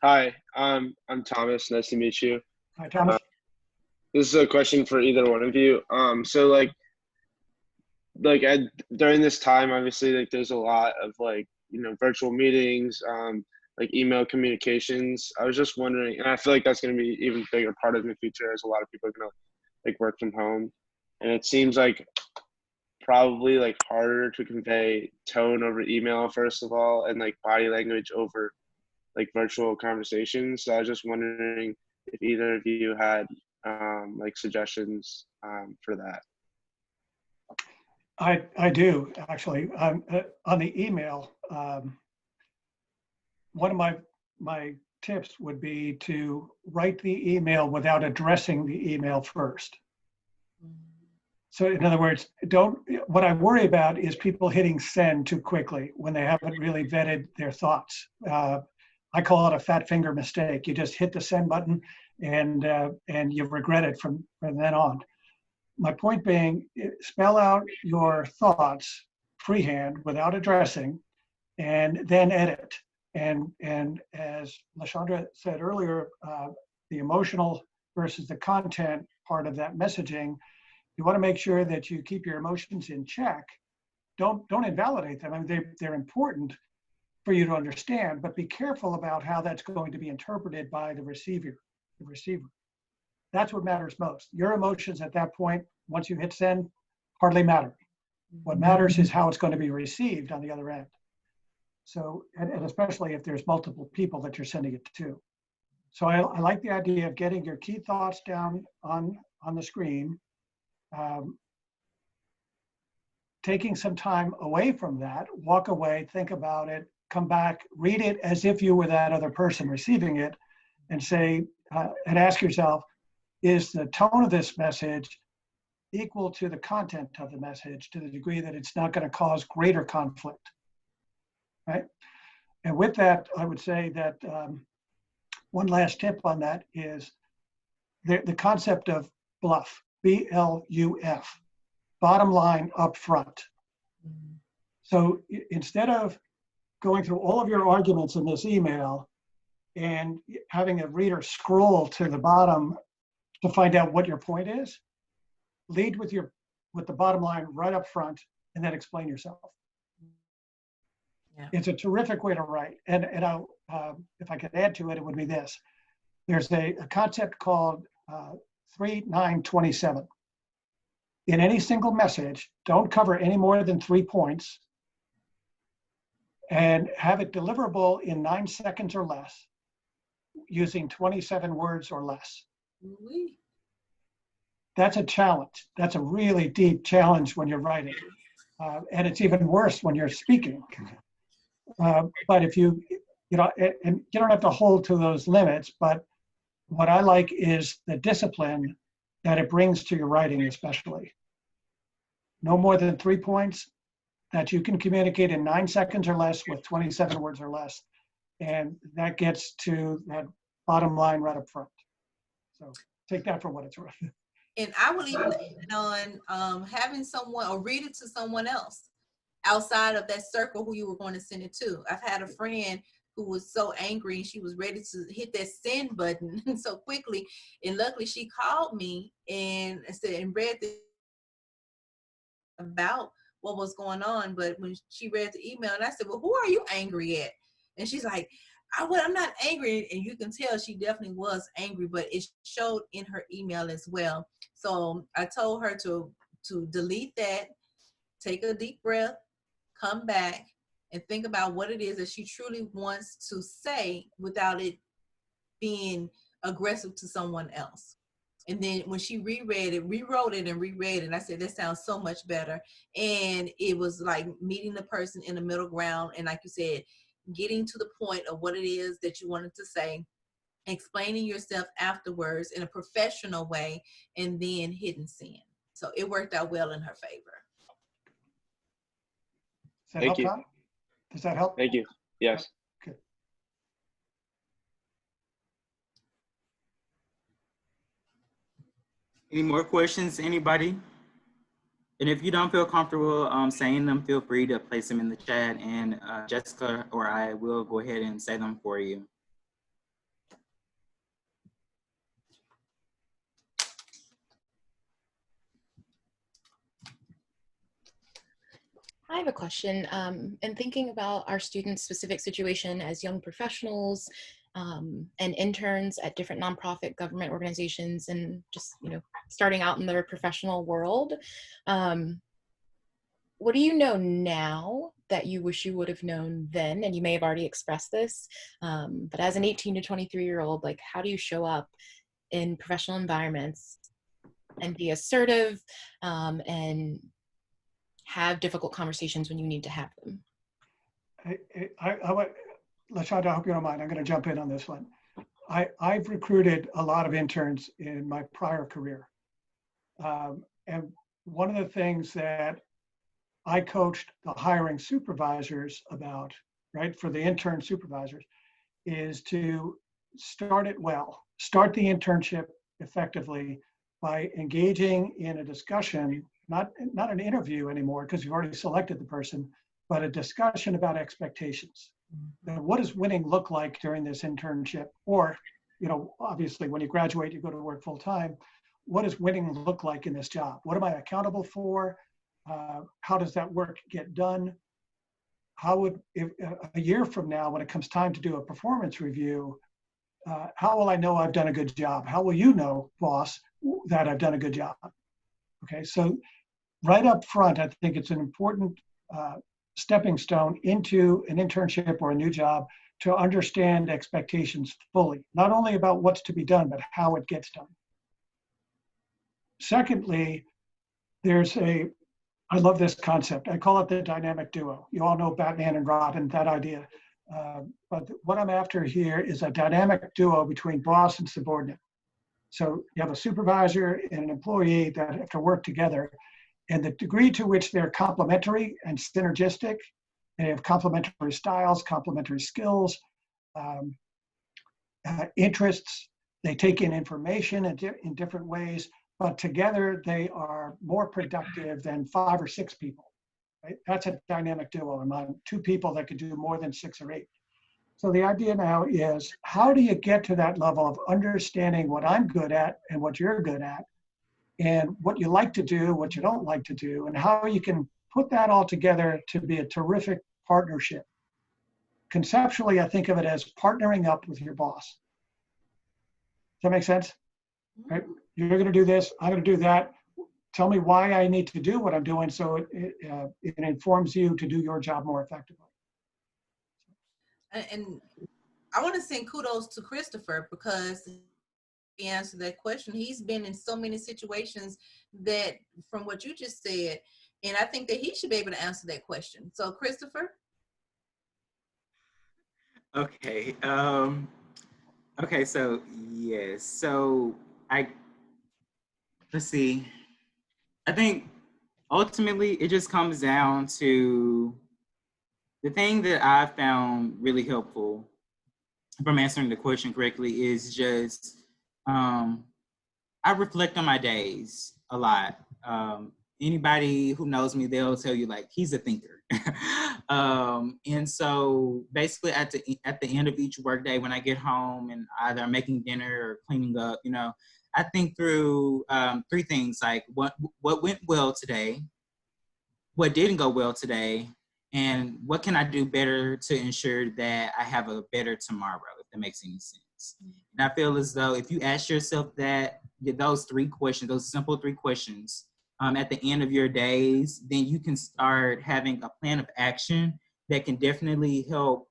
Hi, I'm Thomas. Nice to meet you. Hi, Thomas. This is a question for either one of you. So during this time, obviously, like, there's a lot of, like, virtual meetings, like email communications. I was just wondering, and I feel like that's going to be even bigger part of the future, as a lot of people are going to, like, work from home, and it seems like probably, like, harder to convey tone over email, first of all, and, like, body language over, like, virtual conversations. So I was just wondering if either of you had like suggestions for that. I do, actually. On the email, one of my tips would be to write the email without addressing the email first. So in other words, what I worry about is people hitting send too quickly when they haven't really vetted their thoughts. I call it a fat finger mistake. You just hit the send button and you regret it from then on. My point being, spell out your thoughts freehand without addressing, and then edit. And as Leshundra said earlier, the emotional versus the content part of that messaging, you want to make sure that you keep your emotions in check. Don't invalidate them. I mean, they're important for you to understand, but be careful about how that's going to be interpreted by the receiver. That's what matters most. Your emotions at that point, once you hit send, hardly matter. What matters is how it's going to be received on the other end. So, and especially if there's multiple people that you're sending it to. So I like the idea of getting your key thoughts down on the screen, taking some time away from that, walk away, think about it, come back, read it as if you were that other person receiving it, and say, and ask yourself, is the tone of this message equal to the content of the message to the degree that it's not going to cause greater conflict, right? And with that, I would say that one last tip on that is the concept of bluff, B-L-U-F, bottom line up front. So instead of going through all of your arguments in this email and having a reader scroll to the bottom to find out what your point is, lead with the bottom line right up front and then explain yourself. Yeah. It's a terrific way to write. And I'll, if I could add to it, it would be this. There's a concept called 3-9-27. In any single message, don't cover any more than 3 points and have it deliverable in 9 seconds or less using 27 words or less. Oui. That's a challenge. That's a really deep challenge when you're writing. And it's even worse when you're speaking. But if and you don't have to hold to those limits, but what I like is the discipline that it brings to your writing, especially. No more than 3 points that you can communicate in 9 seconds or less with 27 words or less. And that gets to that bottom line right up front. So take that for what it's worth. And I would even add on having someone or read it to someone else outside of that circle who you were going to send it to. I've had a friend who was so angry and she was ready to hit that send button so quickly. And luckily she called me and said, and read about what was going on. But when she read the email and I said, well, who are you angry at? And she's like, I'm not angry. And you can tell she definitely was angry, but it showed in her email as well. So I told her to delete that, take a deep breath, come back and think about what it is that she truly wants to say without it being aggressive to someone else. And then when she rewrote it and reread it, and I said, that sounds so much better. And it was like meeting the person in the middle ground. And like you said, getting to the point of what it is that you wanted to say, explaining yourself afterwards in a professional way, and then hitting send. So it worked out well in her favor. Does that help, Tom? Does that help? Thank you. Yes. Good. Any more questions, anybody? And if you don't feel comfortable saying them, feel free to place them in the chat, and Jessica or I will go ahead and say them for you. I have a question. In thinking about our students' specific situation as young professionals and interns at different nonprofit government organizations, and just starting out in their professional world, what do you know now that you wish you would have known then? And you may have already expressed this, but as an 18 to 23-year-old, like, how do you show up in professional environments and be assertive and have difficult conversations when you need to have them? Leshundra, I hope you don't mind. I'm going to jump in on this one. I've recruited a lot of interns in my prior career. And one of the things that I coached the hiring supervisors about, right, for the intern supervisors, is to start it well. Start the internship effectively by engaging in a discussion, not an interview anymore, because you've already selected the person, but a discussion about expectations. And what does winning look like during this internship? Or, you know, obviously when you graduate, you go to work full time. What does winning look like in this job? What am I accountable for? How does that work get done? How would, if, a year from now, when it comes time to do a performance review, how will I know I've done a good job? How will you know, boss, that I've done a good job? Okay, so right up front, I think it's an important stepping stone into an internship or a new job to understand expectations fully, not only about what's to be done, but how it gets done. Secondly, I love this concept. I call it the dynamic duo. You all know Batman and Robin, that idea. But what I'm after here is a dynamic duo between boss and subordinate. So you have a supervisor and an employee that have to work together, and the degree to which they're complementary and synergistic, they have complementary styles, complementary skills, interests, they take in information in different ways, but together they are more productive than 5 or 6 people. Right? That's a dynamic duo in mind, 2 people that could do more than 6 or 8. So the idea now is, how do you get to that level of understanding what I'm good at and what you're good at, and what you like to do, what you don't like to do, and how you can put that all together to be a terrific partnership. Conceptually, I think of it as partnering up with your boss. Does that make sense? Right? You're going to do this, I'm going to do that. Tell me why I need to do what I'm doing, so it informs you to do your job more effectively. And I want to send kudos to Christopher, because he answered that question. He's been in so many situations that, from what you just said, and I think that he should be able to answer that question. So Christopher? Okay. Okay, so yes. So let's see. I think ultimately it just comes down to the thing that I found really helpful from answering the question correctly is just I reflect on my days a lot. Anybody who knows me, they'll tell you like he's a thinker. And so basically at the end of each workday, when I get home and either I'm making dinner or cleaning up, you know, I think through 3 things, like what went well today, what didn't go well today, and what can I do better to ensure that I have a better tomorrow, if that makes any sense. And I feel as though if you ask yourself those 3 questions, those simple 3 questions, at the end of your days, then you can start having a plan of action that can definitely help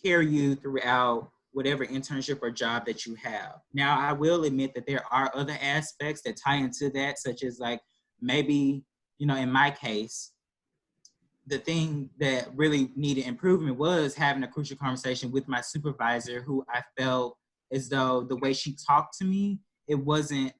carry you throughout whatever internship or job that you have. Now, I will admit that there are other aspects that tie into that, such as like maybe, you know, in my case, the thing that really needed improvement was having a crucial conversation with my supervisor, who I felt as though the way she talked to me, it wasn't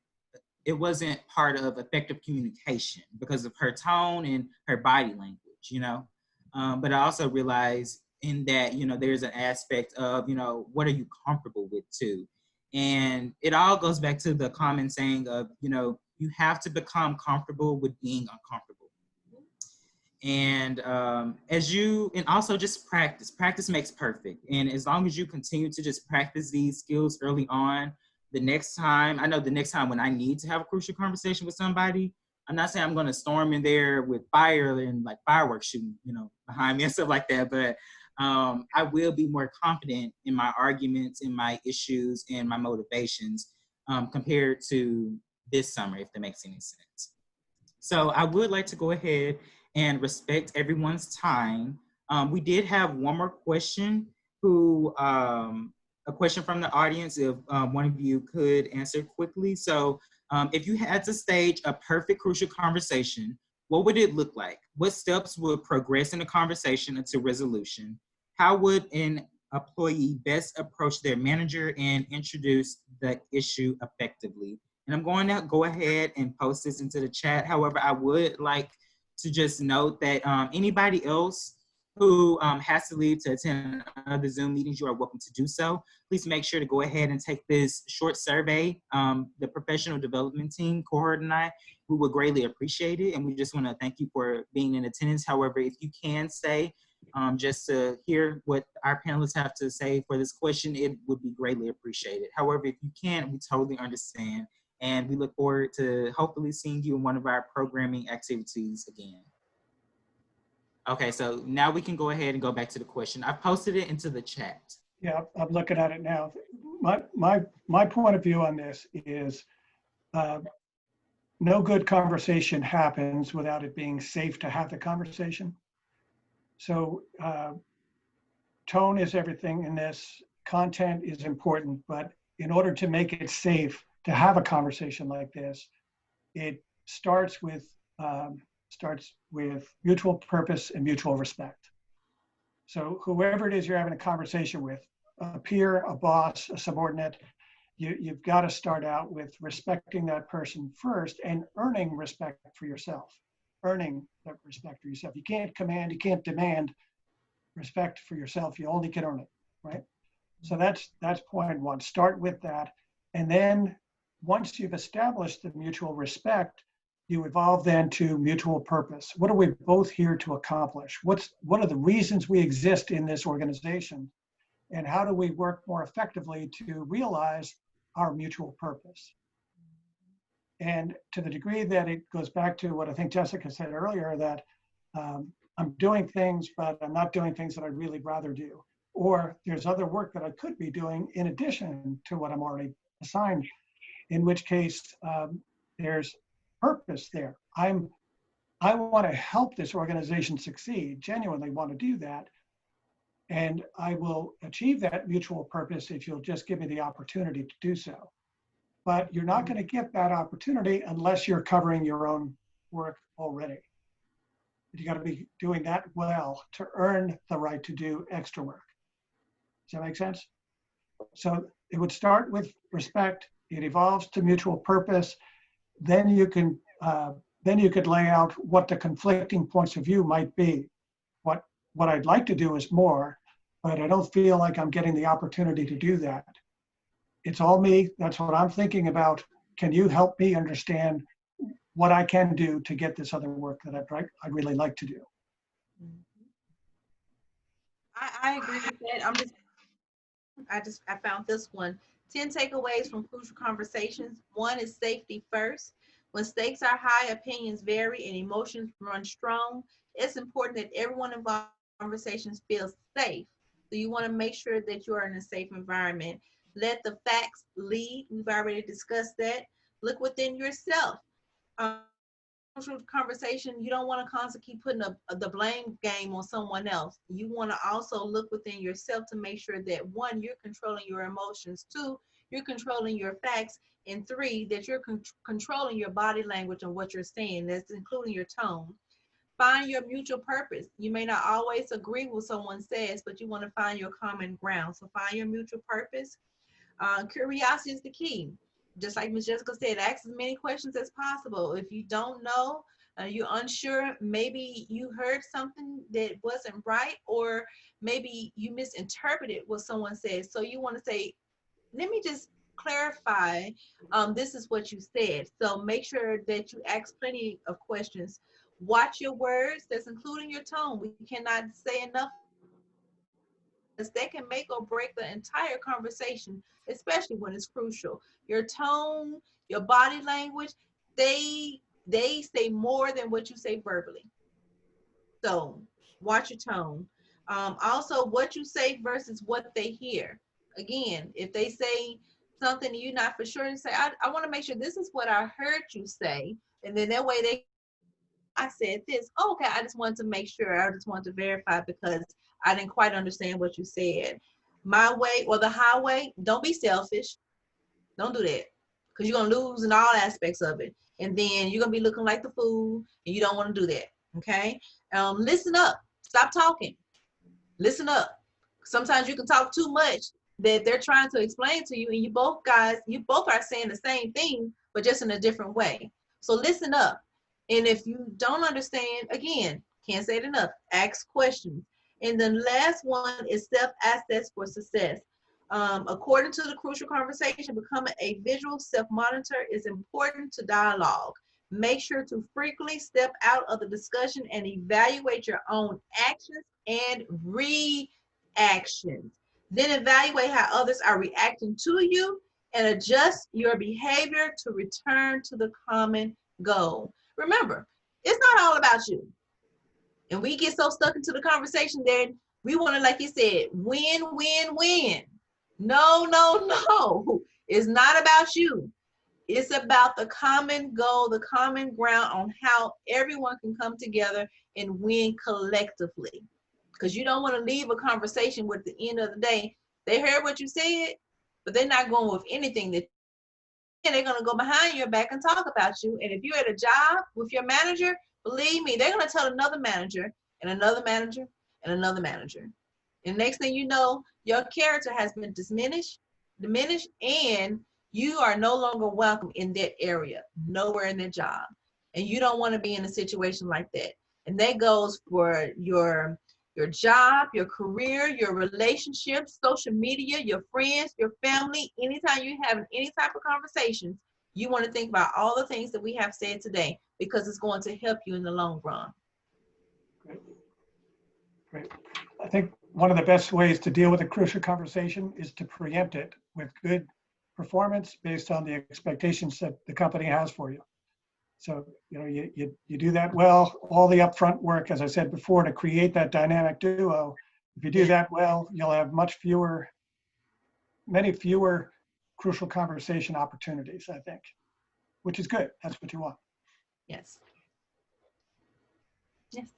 part of effective communication because of her tone and her body language, you know. But I also realized in that, you know, there's an aspect of, you know, what are you comfortable with too? And it all goes back to the common saying of, you know, you have to become comfortable with being uncomfortable. And and also just practice makes perfect. And as long as you continue to just practice these skills early on, the next time when I need to have a crucial conversation with somebody, I'm not saying I'm going to storm in there with fire and like fireworks shooting, you know, behind me and stuff like that. But I will be more confident in my arguments, in my issues, and my motivations compared to this summer, if that makes any sense. So I would like to go ahead and respect everyone's time. We did have one more question a question from the audience, if one of you could answer quickly. So if you had to stage a perfect crucial conversation, what would it look like? What steps would progress in the conversation into resolution? How would an employee best approach their manager and introduce the issue effectively? And I'm going to go ahead and post this into the chat. However, I would like to just note that anybody else who has to leave to attend other Zoom meetings, you are welcome to do so. Please make sure to go ahead and take this short survey. The professional development team, cohort and I, we would greatly appreciate it. And we just want to thank you for being in attendance. However, if you can stay just to hear what our panelists have to say for this question, it would be greatly appreciated. However, if you can't, we totally understand. And we look forward to hopefully seeing you in one of our programming activities again. Okay, so now we can go ahead and go back to the question. I posted it into the chat. Yeah, I'm looking at it now. My point of view on this is no good conversation happens without it being safe to have the conversation. So tone is everything in this. Content is important, but in order to make it safe to have a conversation like this, it starts with mutual purpose and mutual respect. So whoever it is you're having a conversation with, a peer, a boss, a subordinate, you've got to start out with respecting that person first and earning respect for yourself. Earning that respect for yourself. You can't command, you can't demand respect for yourself. You only can earn it, right? So that's point one. Start with that. And then once you've established the mutual respect, you evolve then to mutual purpose. What are we both here to accomplish? What are the reasons we exist in this organization? And how do we work more effectively to realize our mutual purpose? And to the degree that it goes back to what I think Jessica said earlier, that I'm doing things, but I'm not doing things that I'd really rather do. Or there's other work that I could be doing in addition to what I'm already assigned, in which case there's purpose there. I want to help this organization succeed, genuinely want to do that. And I will achieve that mutual purpose if you'll just give me the opportunity to do so. But you're not going to get that opportunity unless you're covering your own work already. You got to be doing that well to earn the right to do extra work. Does that make sense? So it would start with respect. It evolves to mutual purpose. Then you could lay out what the conflicting points of view might be. What I'd like to do is more, but I don't feel like I'm getting the opportunity to do that. It's all me. That's what I'm thinking about. Can you help me understand what I can do to get this other work that I'd really like to do? I agree with that. I found this one. 10 takeaways from crucial conversations. 1 is safety first. When stakes are high, opinions vary, and emotions run strong, it's important that everyone involved in conversations feels safe. So you want to make sure that you are in a safe environment. Let the facts lead. We've already discussed that. Look within yourself. Conversation, you don't want to constantly keep putting the blame game on someone else. You want to also look within yourself to make sure that 1, you're controlling your emotions, 2, you're controlling your facts, and 3, that you're controlling your body language and what you're saying. That's including your tone. Find your mutual purpose. You may not always agree with what someone says, but you want to find your common ground. So find your mutual purpose. Curiosity is the key. Just like Ms. Jessica said, ask as many questions as possible. If you don't know, you're unsure, maybe you heard something that wasn't right, or maybe you misinterpreted what someone said. So you want to say, let me just clarify, this is what you said. So make sure that you ask plenty of questions. Watch your words, that's including your tone. We cannot say enough. They can make or break the entire conversation, especially when it's crucial. Your tone, your body language, they say more than what you say verbally. So watch your tone. Also, what you say versus what they hear. Again, if they say something you're not for sure, say, I want to make sure this is what I heard you say. And then that way I said this. Oh, okay, I just wanted to make sure. I just wanted to verify because I didn't quite understand what you said. My way or the highway, don't be selfish. Don't do that. because you're going to lose in all aspects of it. And then you're going to be looking like the fool, and you don't want to do that, okay? Listen up. Stop talking. Listen up. Sometimes you can talk too much that they're trying to explain to you, and you both are saying the same thing, but just in a different way. So listen up. And if you don't understand, again, can't say it enough, ask questions. And the last one is self-assess for success. According to the crucial conversation, becoming a visual self-monitor is important to dialogue. Make sure to frequently step out of the discussion and evaluate your own actions and reactions. Then evaluate how others are reacting to you and adjust your behavior to return to the common goal. Remember, it's not all about you. And we get so stuck into the conversation that we want to, like you said, win, win, win. No, no, no. It's not about you. It's about the common goal, the common ground on how everyone can come together and win collectively. Because you don't want to leave a conversation with the end of the day. They heard what you said, but they're not going with anything that they're going to go behind your back and talk about you. And if you're at a job with your manager, believe me, they're going to tell another manager and another manager and another manager. And next thing you know, your character has been diminished, and you are no longer welcome in that area, nowhere in that job. And you don't want to be in a situation like that. And that goes for your job, your career, your relationships, social media, your friends, your family. Anytime you're having any type of conversations, you want to think about all the things that we have said today, because it's going to help you in the long run. Great. Great. I think one of the best ways to deal with a crucial conversation is to preempt it with good performance based on the expectations that the company has for you. So, you do that well, all the upfront work, as I said before, to create that dynamic duo. If you do that well, you'll have many fewer crucial conversation opportunities, I think, which is good. That's what you want. Yes. Yes.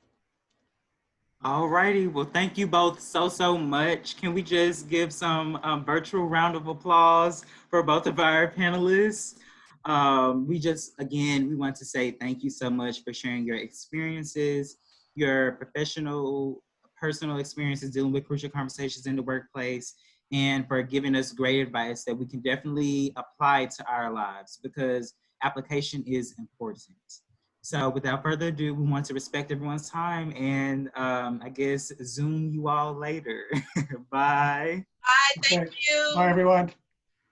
All righty. Well, thank you both so much. Can we just give some virtual round of applause for both of our panelists? We want to say thank you so much for sharing your experiences, your personal experiences dealing with crucial conversations in the workplace, and for giving us great advice that we can definitely apply to our lives, because application is important. So without further ado, we want to respect everyone's time and I guess Zoom you all later. Bye. Bye. Thank you. Bye, everyone.